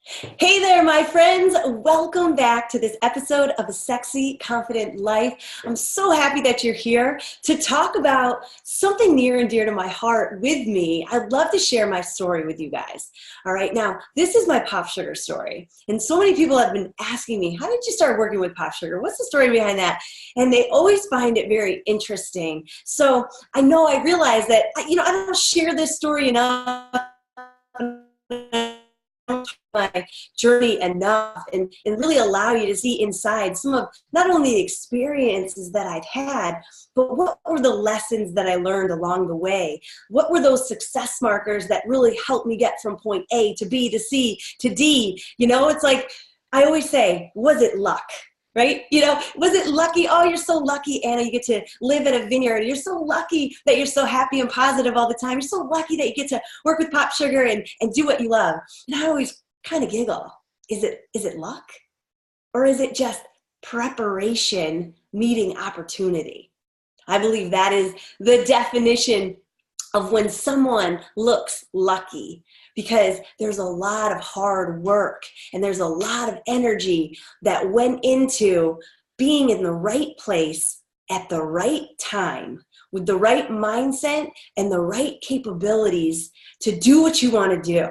Hey there, my friends. Welcome back to this episode of A Sexy, Confident Life. I'm so happy that you're here to talk about something near and dear to my heart with me. I'd love to share my story with you guys. All right, now, this is my POPSUGAR story. And so many people have been asking me, how did you start working with POPSUGAR? What's the story behind that? And they always find it very interesting. So I realize that, I don't share this story enough. My journey enough and really allow you to see inside some of not only the experiences that I've had, but what were the lessons that I learned along the way? What were those success markers that really helped me get from point A to B to C to D? It's like I always say, was it luck? Right? Was it lucky? Oh, you're so lucky, Anna, you get to live in a vineyard. You're so lucky that you're so happy and positive all the time. You're so lucky that you get to work with POPSUGAR and do what you love. And I always kind of giggle. Is it luck? Or is it just preparation meeting opportunity? I believe that is the definition of when someone looks lucky, because there's a lot of hard work and there's a lot of energy that went into being in the right place at the right time with the right mindset and the right capabilities to do what you want to do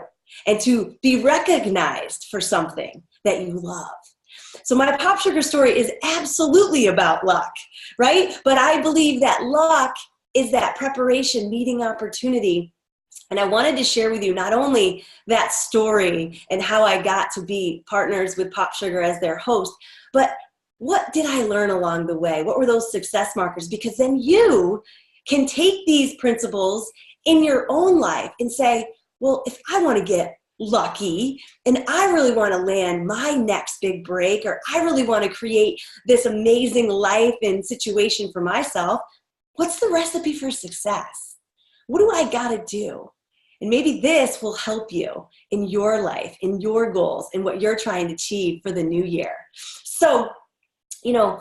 and to be recognized for something that you love. So my POPSUGAR story is absolutely about luck, right? But I believe that luck is that preparation meeting opportunity. And I wanted to share with you not only that story and how I got to be partners with POPSUGAR as their host, but what did I learn along the way? What were those success markers? Because then you can take these principles in your own life and say, well, if I want to get lucky and I really want to land my next big break, or I really want to create this amazing life and situation for myself, what's the recipe for success? What do I got to do? And maybe this will help you in your life, in your goals, in what you're trying to achieve for the new year. So,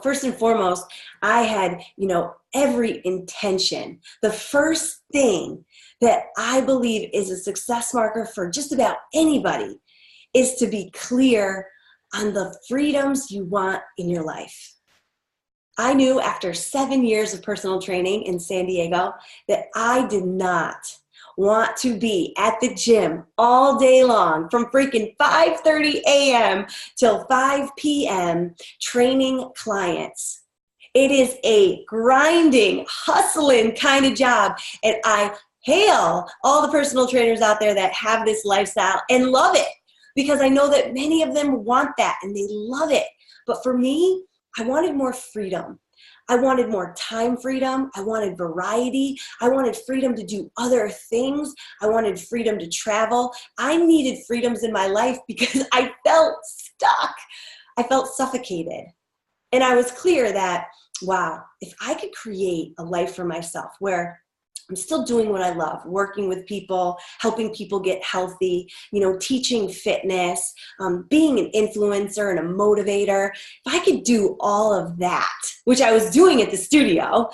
first and foremost, I had, every intention. The first thing that I believe is a success marker for just about anybody is to be clear on the freedoms you want in your life. I knew after 7 years of personal training in San Diego that I did not want to be at the gym all day long from freaking 5:30 a.m. till 5 p.m. training clients. It is a grinding, hustling kind of job, and I hail all the personal trainers out there that have this lifestyle and love it, because I know that many of them want that and they love it. But for me, I wanted more freedom. I wanted more time freedom. I wanted variety. I wanted freedom to do other things. I wanted freedom to travel. I needed freedoms in my life because I felt stuck. I felt suffocated. And I was clear that, wow, if I could create a life for myself where I'm still doing what I love, working with people, helping people get healthy, teaching fitness, being an influencer and a motivator. If I could do all of that, which I was doing at the studio,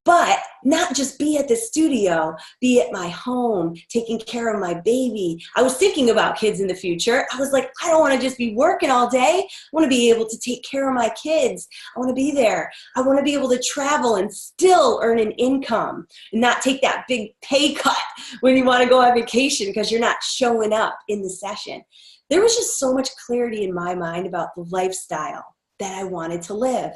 but not just be at the studio, be at my home, taking care of my baby. I was thinking about kids in the future. I was like, I don't want to just be working all day. I want to be able to take care of my kids. I want to be there. I want to be able to travel and still earn an income and not take that big pay cut when you want to go on vacation because you're not showing up in the session. There was just so much clarity in my mind about the lifestyle that I wanted to live.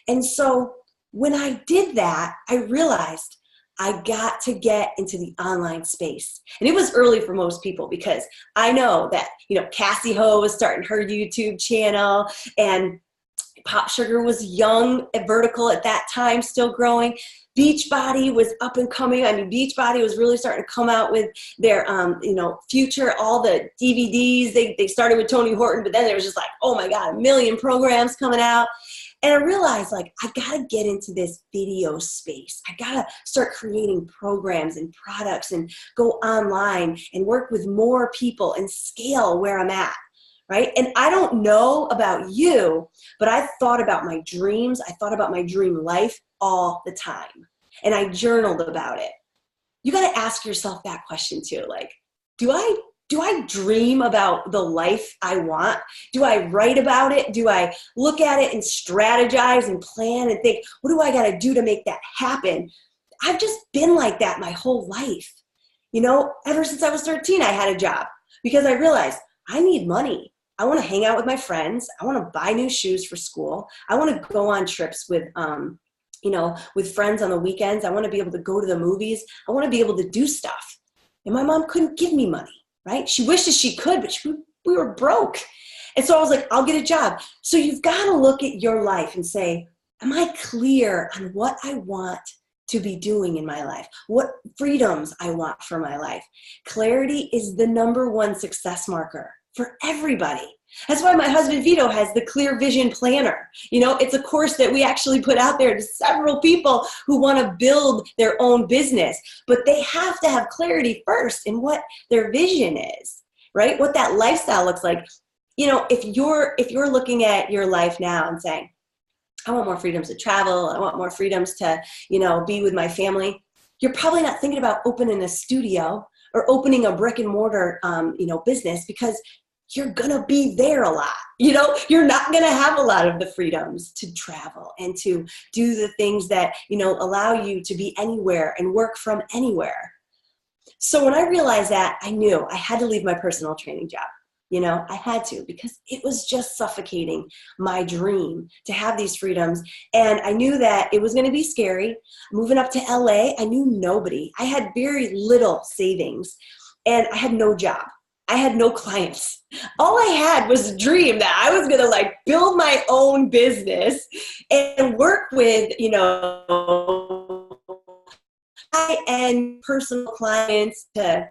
And so when I did that, I realized I got to get into the online space. And it was early for most people because I know that, Cassie Ho was starting her YouTube channel and POPSUGAR was young and vertical at that time, still growing. Beachbody was up and coming. Beachbody was really starting to come out with their, future, all the DVDs. They started with Tony Horton, but then there was just like, oh my God, a million programs coming out. And I realized, I got to get into this video space. I got to start creating programs and products and go online and work with more people and scale where I'm at, right? And I don't know about you, but I thought about my dreams. I thought about my dream life all the time. And I journaled about it. You got to ask yourself that question too. Do I do I dream about the life I want? Do I write about it? Do I look at it and strategize and plan and think, what do I got to do to make that happen? I've just been like that my whole life. You know, ever since I was 13, I had a job because I realized I need money. I want to hang out with my friends. I want to buy new shoes for school. I want to go on trips with, with friends on the weekends. I want to be able to go to the movies. I want to be able to do stuff. And my mom couldn't give me money. Right? She wishes she could, but we were broke. And so I was like, I'll get a job. So you've got to look at your life and say, am I clear on what I want to be doing in my life? What freedoms I want for my life? Clarity is the #1 success marker for everybody. That's why my husband Vito has the Clear Vision Planner. You know, it's a course that we actually put out there to several people who want to build their own business, but they have to have clarity first in what their vision is, right? What that lifestyle looks like. You know, if you're looking at your life now and saying, I want more freedoms to travel, I want more freedoms to, be with my family, you're probably not thinking about opening a studio or opening a brick and mortar, business, because you're going to be there a lot. You're not going to have a lot of the freedoms to travel and to do the things that, allow you to be anywhere and work from anywhere. So when I realized that, I knew I had to leave my personal training job. I had to, because it was just suffocating my dream to have these freedoms. And I knew that it was going to be scary. Moving up to LA, I knew nobody. I had very little savings and I had no job. I had no clients. All I had was a dream that I was going to build my own business and work with, high-end personal clients to,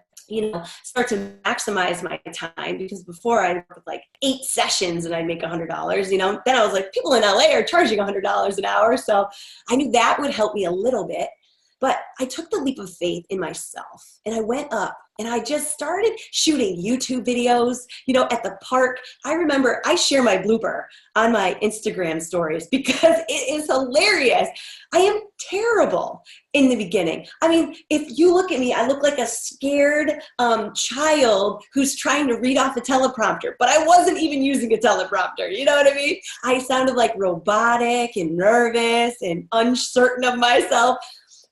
start to maximize my time, because before I worked with 8 sessions and I'd make $100, then I was like, people in LA are charging $100 an hour. So I knew that would help me a little bit. But I took the leap of faith in myself and I went up and I just started shooting YouTube videos, at the park. I remember I share my blooper on my Instagram stories because it is hilarious. I am terrible in the beginning. I mean, if you look at me, I look like a scared child who's trying to read off a teleprompter, but I wasn't even using a teleprompter. You know what I mean? I sounded robotic and nervous and uncertain of myself.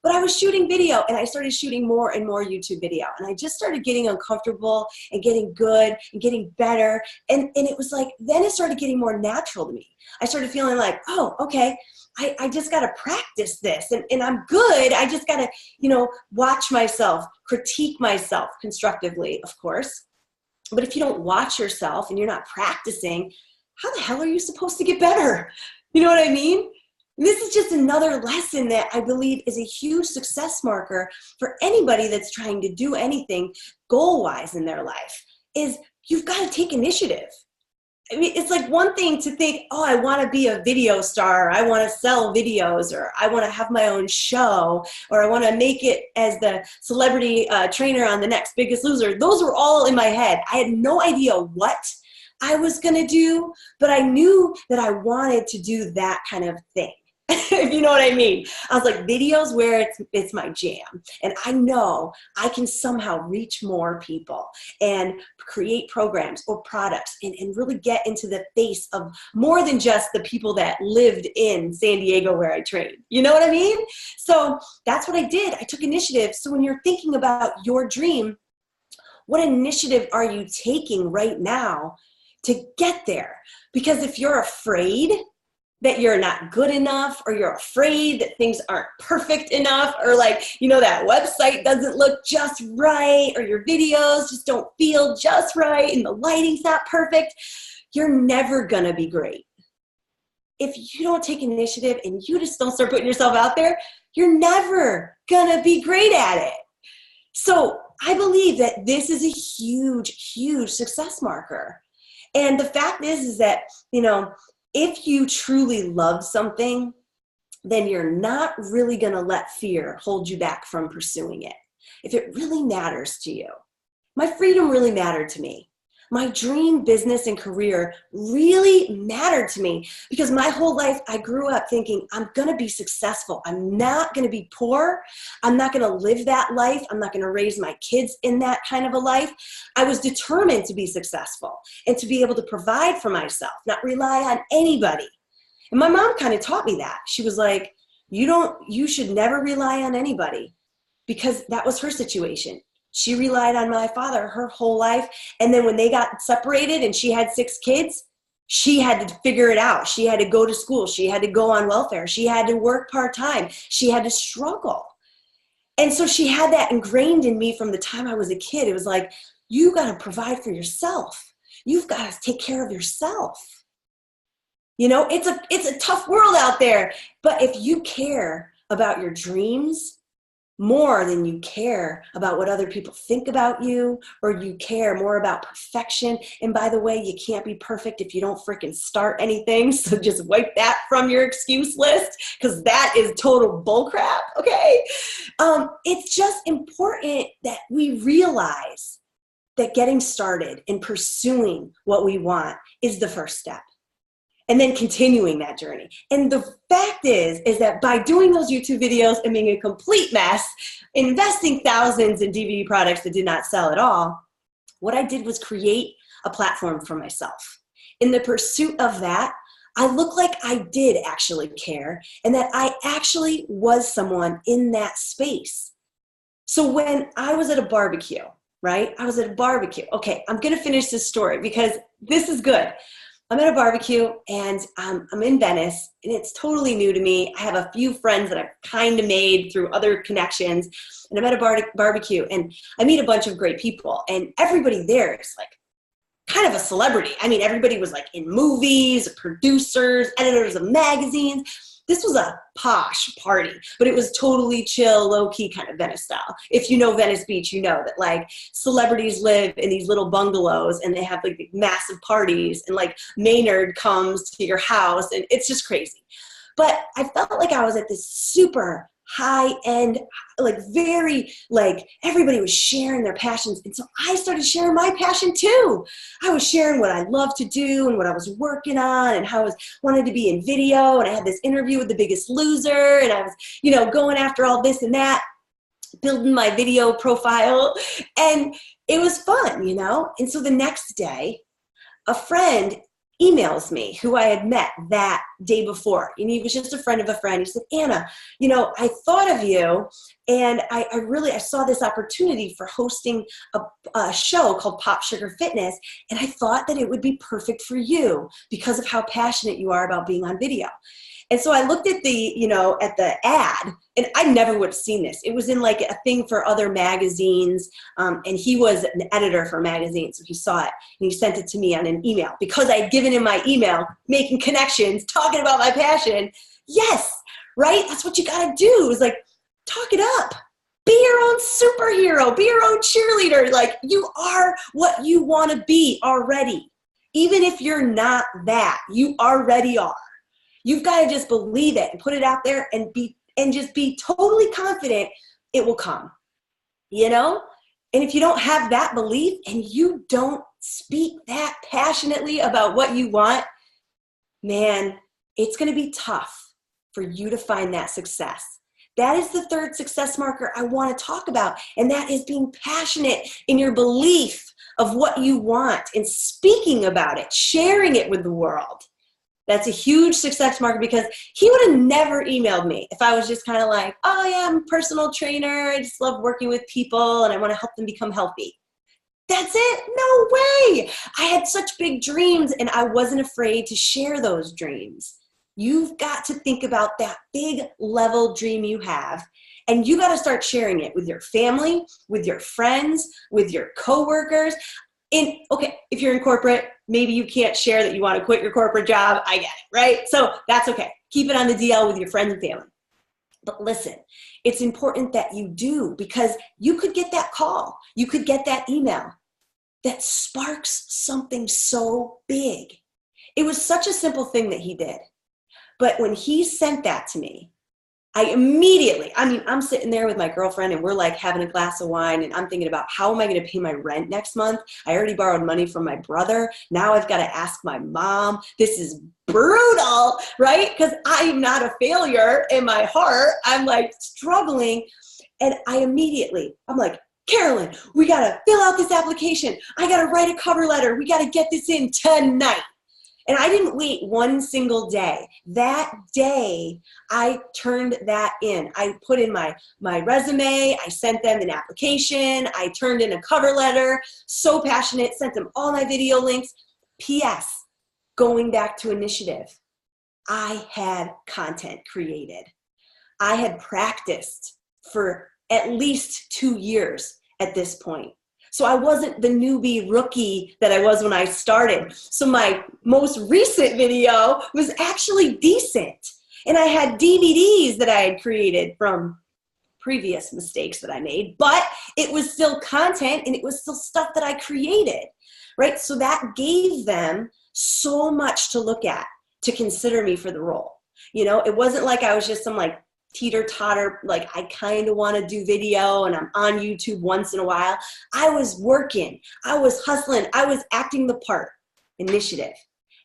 But I was shooting video and I started shooting more and more YouTube video. And I just started getting uncomfortable and getting good and getting better. And it was then it started getting more natural to me. I started feeling oh, okay, I just got to practice this and I'm good. I just got to, watch myself, critique myself constructively, of course. But if you don't watch yourself and you're not practicing, how the hell are you supposed to get better? You know what I mean? This is just another lesson that I believe is a huge success marker for anybody that's trying to do anything goal-wise in their life, is you've got to take initiative. I mean, it's one thing to think, oh, I want to be a video star, or I want to sell videos, or I want to have my own show, or I want to make it as the celebrity trainer on The Next Biggest Loser. Those were all in my head. I had no idea what I was going to do, but I knew that I wanted to do that kind of thing. If you know what I mean. I was videos where it's my jam. And I know I can somehow reach more people and create programs or products and really get into the face of more than just the people that lived in San Diego where I trained. You know what I mean? So that's what I did. I took initiative. So when you're thinking about your dream, what initiative are you taking right now to get there? Because if you're afraid that you're not good enough, or you're afraid that things aren't perfect enough, or that website doesn't look just right, or your videos just don't feel just right and the lighting's not perfect, you're never gonna be great. If you don't take initiative and you just don't start putting yourself out there, you're never gonna be great at it. So I believe that this is a huge, huge success marker. And the fact is that, if you truly love something, then you're not really going to let fear hold you back from pursuing it. If it really matters to you. My freedom really mattered to me. My dream business and career really mattered to me because my whole life I grew up thinking I'm going to be successful. I'm not going to be poor. I'm not going to live that life. I'm not going to raise my kids in that kind of a life. I was determined to be successful and to be able to provide for myself, not rely on anybody. And my mom kind of taught me that. She was like, you should never rely on anybody, because that was her situation. She relied on my father her whole life. And then when they got separated and she had 6 kids, she had to figure it out. She had to go to school. She had to go on welfare. She had to work part-time. She had to struggle. And so she had that ingrained in me from the time I was a kid. It was like, you got to provide for yourself. You've got to take care of yourself. You know, it's a tough world out there. But if you care about your dreams more than you care about what other people think about you, or you care more about perfection. And by the way, you can't be perfect if you don't freaking start anything. So just wipe that from your excuse list, because that is total bullcrap, okay? It's just important that we realize that getting started and pursuing what we want is the first step. And then continuing that journey. And the fact is that by doing those YouTube videos and being a complete mess, investing thousands in DVD products that did not sell at all, what I did was create a platform for myself. In the pursuit of that, I looked like I did actually care, and that I actually was someone in that space. So when I was at a barbecue, right? I was at a barbecue. Okay, I'm gonna finish this story because this is good. I'm at a barbecue and I'm in Venice, and it's totally new to me. I have a few friends that I've kind of made through other connections, and I'm at a barbecue and I meet a bunch of great people, and everybody there is like kind of a celebrity. I mean, everybody was like in movies, producers, editors of magazines. This was a posh party, but it was totally chill, low-key kind of Venice style. If you know Venice Beach, you know that like celebrities live in these little bungalows and they have like massive parties, and like Maynard comes to your house, and it's just crazy. But I felt like I was at this super high-end, like very, like everybody was sharing their passions. And so I started sharing my passion too. I was sharing what I love to do and what I was working on and how I wanted to be in video. And I had this interview with The Biggest Loser, and I was, you know, going after all this and that, building my video profile. And it was fun, you know? And so the next day, a friend emails me who I had met that day before. And he was just a friend of a friend. He said, Anna, you know, I thought of you, and I saw this opportunity for hosting a show called POPSUGAR Fitness, and I thought that it would be perfect for you because of how passionate you are about being on video. And so I looked at at the ad, and I never would have seen this. It was in like a thing for other magazines, and he was an editor for a magazine, so he saw it, and he sent it to me on an email because I had given him my email, making connections, talking about my passion. Yes, right? That's what you gotta do. It was like, talk it up. Be your own superhero. Be your own cheerleader. Like, you are what you want to be already. Even if you're not that, you already are. You've got to just believe it and put it out there and just be totally confident it will come, you know? And if you don't have that belief and you don't speak that passionately about what you want, man, it's going to be tough for you to find that success. That is the third success marker I want to talk about, and that is being passionate in your belief of what you want and speaking about it, sharing it with the world. That's a huge success marker, because he would have never emailed me if I was just kind of like, oh yeah, I'm a personal trainer. I just love working with people and I want to help them become healthy. That's it? No way. I had such big dreams and I wasn't afraid to share those dreams. You've got to think about that big level dream you have, and you got to start sharing it with your family, with your friends, with your coworkers. Okay, if you're in corporate, maybe you can't share that you want to quit your corporate job. I get it, right? So that's okay. Keep it on the DL with your friends and family. But listen, it's important that you do, because you could get that call. You could get that email that sparks something so big. It was such a simple thing that he did. But when he sent that to me, I'm sitting there with my girlfriend and we're like having a glass of wine and I'm thinking about how am I going to pay my rent next month? I already borrowed money from my brother. Now I've got to ask my mom. This is brutal, right? Because I'm not a failure in my heart. I'm like struggling. And I'm like, Carolyn, we got to fill out this application. I got to write a cover letter. We got to get this in tonight. And I didn't wait one single day. That day, I turned that in. I put in my resume. I sent them an application. I turned in a cover letter. So passionate. Sent them all my video links. P.S. Going back to initiative. I had content created. I had practiced for at least 2 years at this point. So I wasn't the newbie rookie that I was when I started. So my most recent video was actually decent. And I had DVDs that I had created from previous mistakes that I made, but it was still content and it was still stuff that I created, right? So that gave them so much to look at, to consider me for the role. You know, it wasn't like I was just some like teeter-totter, like I kind of want to do video and I'm on YouTube once in a while. I was working, I was hustling, I was acting the part. Initiative.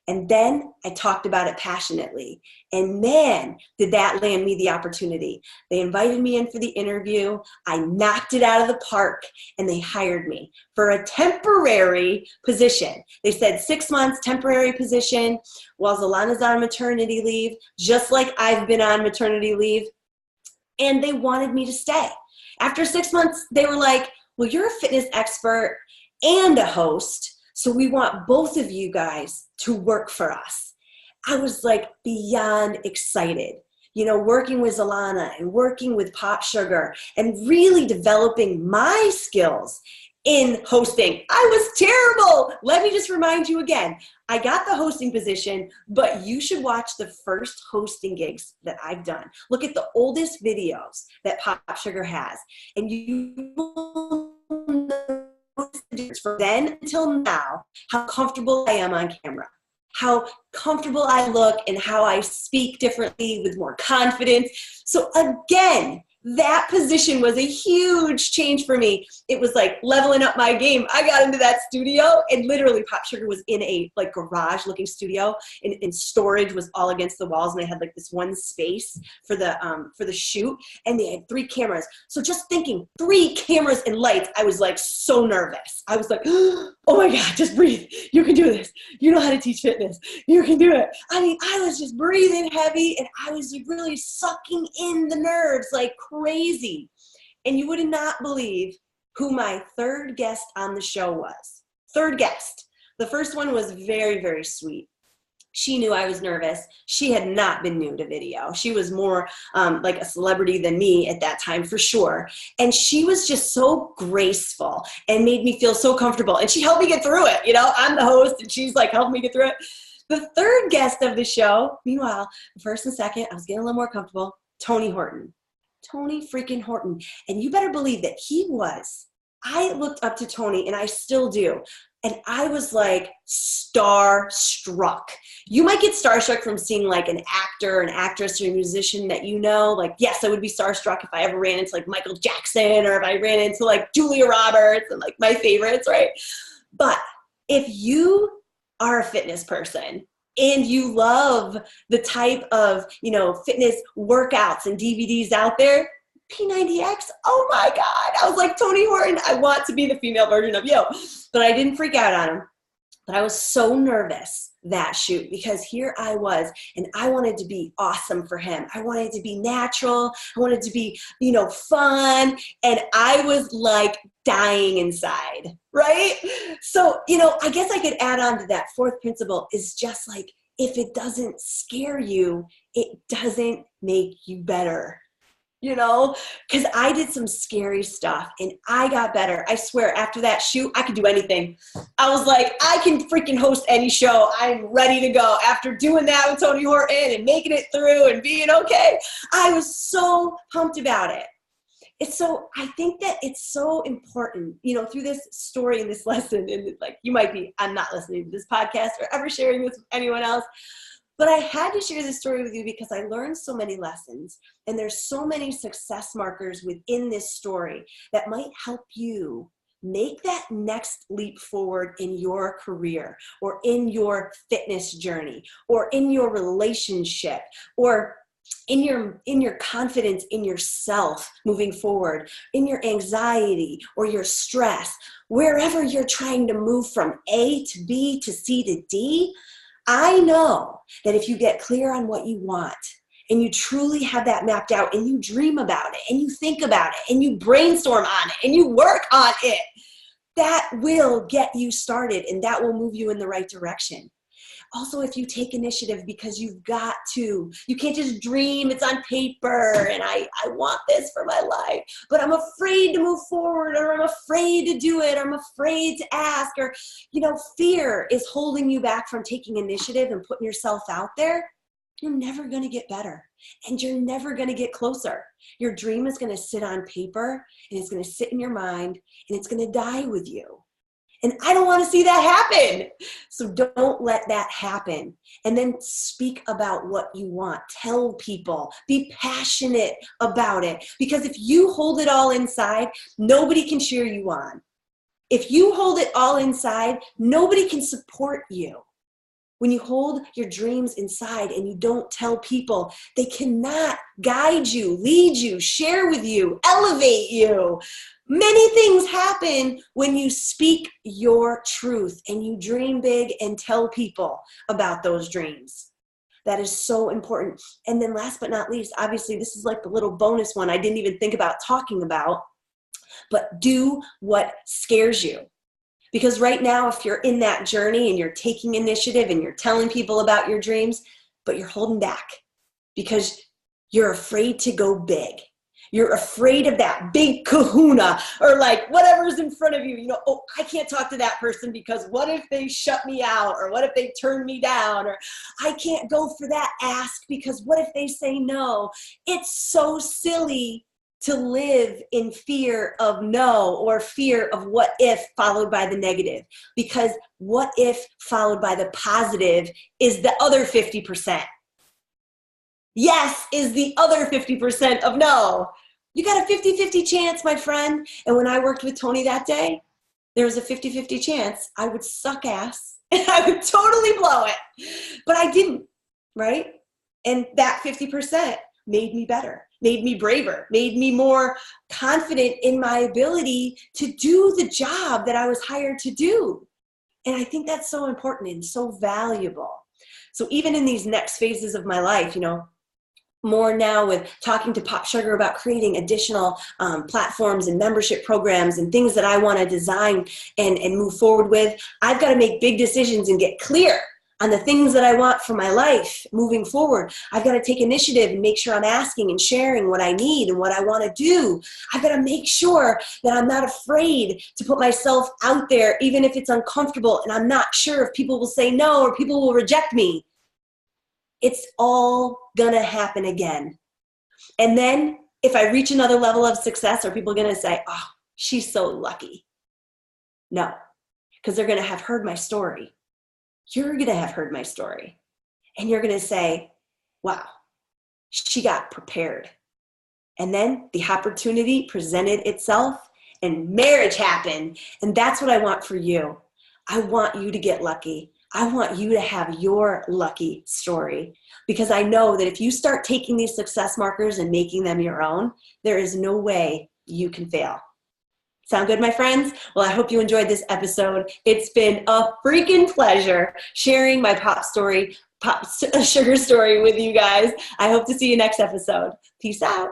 And then I talked about it passionately. And man, did that land me the opportunity. They invited me in for the interview. I knocked it out of the park and they hired me for a temporary position. They said 6 months, temporary position, while Zalana's on maternity leave, just like I've been on maternity leave. And they wanted me to stay. After 6 months, they were like, well, you're a fitness expert and a host. So we want both of you guys to work for us. I was like beyond excited, you know, working with Zalana and working with POPSUGAR and really developing my skills in hosting. I was terrible. Let me just remind you again, I got the hosting position, but you should watch the first hosting gigs that I've done. Look at the oldest videos that POPSUGAR has, and you will know from then until now how comfortable I am on camera, how comfortable I look, and how I speak differently with more confidence. So again, that position was a huge change for me. It was like leveling up my game. I got into that studio and literally POPSUGAR was in a like garage looking studio and storage was all against the walls. And they had like this one space for the shoot and they had 3 cameras. So just thinking 3 cameras and lights, I was like so nervous. I was like, oh my God, just breathe. You can do this. You know how to teach fitness. You can do it. I mean, I was just breathing heavy and I was really sucking in the nerves like crazy. And you would not believe who my 3rd guest on the show was. 3rd guest. The first one was very, very sweet. She knew I was nervous. She had not been new to video. She was more like a celebrity than me at that time for sure. And she was just so graceful and made me feel so comfortable. And she helped me get through it. You know, I'm the host and she's like helping me get through it. The 3rd guest of the show, meanwhile, the first and second, I was getting a little more comfortable, Tony Horton. Tony freaking Horton. And you better believe that I looked up to Tony and I still do. And I was like starstruck. You might get starstruck from seeing like an actor, an actress, or a musician that you know. Like, yes, I would be starstruck if I ever ran into like Michael Jackson or if I ran into like Julia Roberts and like my favorites, right? But if you are a fitness person and you love the type of, you know, fitness workouts and DVDs out there, P90X, oh my God. I was like, Tony Horton, I want to be the female version of you. But I didn't freak out on him. But I was so nervous that shoot because here I was and I wanted to be awesome for him. I wanted to be natural. I wanted to be, you know, fun. And I was like dying inside, right? So, you know, I guess I could add on to that 4th principle is just like, if it doesn't scare you, it doesn't make you better. You know, because I did some scary stuff and I got better. I swear after that shoot, I could do anything. I was like, I can freaking host any show. I'm ready to go. After doing that with Tony Horton and making it through and being okay, I was so pumped about it. I think that it's so important, you know, through this story and this lesson, and like you might be, I'm not listening to this podcast or ever sharing this with anyone else, But I had to share this story with you because I learned so many lessons, and there's so many success markers within this story that might help you make that next leap forward in your career or in your fitness journey or in your relationship or in your confidence in yourself moving forward, in your anxiety or your stress, wherever you're trying to move from A to B to C to D. I know that if you get clear on what you want and you truly have that mapped out and you dream about it and you think about it and you brainstorm on it and you work on it, that will get you started and that will move you in the right direction. Also, if you take initiative, because you've got to, you can't just dream, it's on paper, and I want this for my life, but I'm afraid to move forward, or I'm afraid to do it, or I'm afraid to ask, or, fear is holding you back from taking initiative and putting yourself out there. You're never going to get better, and you're never going to get closer. Your dream is going to sit on paper, and it's going to sit in your mind, and it's going to die with you. And I don't want to see that happen. So don't let that happen. And then speak about what you want. Tell people. Be passionate about it. Because if you hold it all inside, nobody can cheer you on. If you hold it all inside, nobody can support you. When you hold your dreams inside and you don't tell people, they cannot guide you, lead you, share with you, elevate you. Many things happen when you speak your truth and you dream big and tell people about those dreams. That is so important. And then last but not least, obviously this is like the little bonus one I didn't even think about talking about, but do what scares you. Because right now, if you're in that journey and you're taking initiative and you're telling people about your dreams, but you're holding back because you're afraid to go big. You're afraid of that big kahuna or like whatever's in front of you. Oh, I can't talk to that person because what if they shut me out, or what if they turn me down, or I can't go for that ask because what if they say no? It's so silly to live in fear of no, or fear of what if followed by the negative, because what if followed by the positive is the other 50%. Yes is the other 50% of no. You got a 50-50 chance, my friend. And when I worked with Tony that day, there was a 50-50 chance I would suck ass and I would totally blow it. But I didn't, right? And that 50% made me better, made me braver, made me more confident in my ability to do the job that I was hired to do. And I think that's so important and so valuable. So even in these next phases of my life, more now with talking to POPSUGAR about creating additional platforms and membership programs and things that I want to design and move forward with, I've got to make big decisions and get clear on the things that I want for my life moving forward. I've got to take initiative and make sure I'm asking and sharing what I need and what I want to do. I've got to make sure that I'm not afraid to put myself out there, even if it's uncomfortable and I'm not sure if people will say no or people will reject me. It's all gonna happen again. And then if I reach another level of success, are people gonna say, oh, she's so lucky? No, because they're gonna have heard my story. You're gonna have heard my story. And you're gonna say, wow, she got prepared. And then the opportunity presented itself and marriage happened. And that's what I want for you. I want you to get lucky. I want you to have your lucky story, because I know that if you start taking these success markers and making them your own, there is no way you can fail. Sound good, my friends? Well, I hope you enjoyed this episode. It's been a freaking pleasure sharing my POPSUGAR story with you guys. I hope to see you next episode. Peace out.